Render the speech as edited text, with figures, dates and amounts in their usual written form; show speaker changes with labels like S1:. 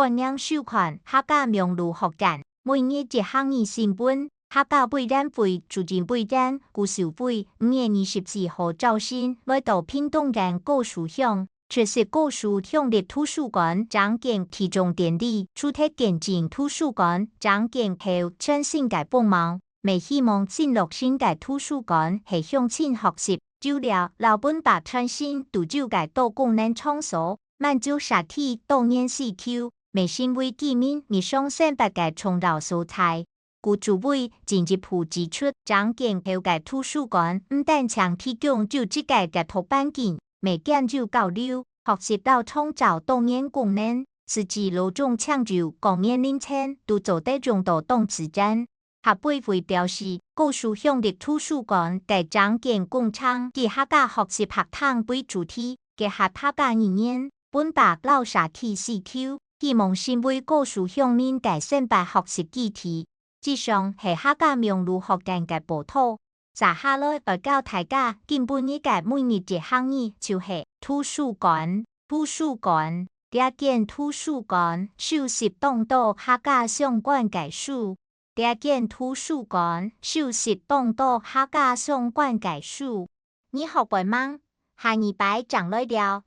S1: 本人授权客家名录学简，每日一项语新本。客家背单会主进背单，故事会5月24号早先来到屏东县古树乡，出席古树乡立图书馆张建启动典礼，主题建进图书馆张建后全新界帮忙，未希望新落新界图书馆系向前学习，就了老本把全新独旧界多功能场所，满足实体多元需求，未先为居民日常生活嘅重要素材。故主委进一步指出，张建后嘅图书馆唔但常提供就职界嘅图版件，未研究交流，学习到创造多元功能，实际罗种抢救各面临层都做得众多动词战。合会会表示，古树乡立图书馆嘅张建工厂以客家学习学堂为主题，结合客家语言，本白老实体需求，希望成为古树乡民嘅生活学习基地。以上係客家名錄學簡嘅報道。接下來要教大家基本嘅每日一項語，就係圖書館。圖書館，呢間圖書館收集當多客家相關嘅書。呢間圖書館收集當多客家相關嘅書。你學會嗎？下禮拜講來聊。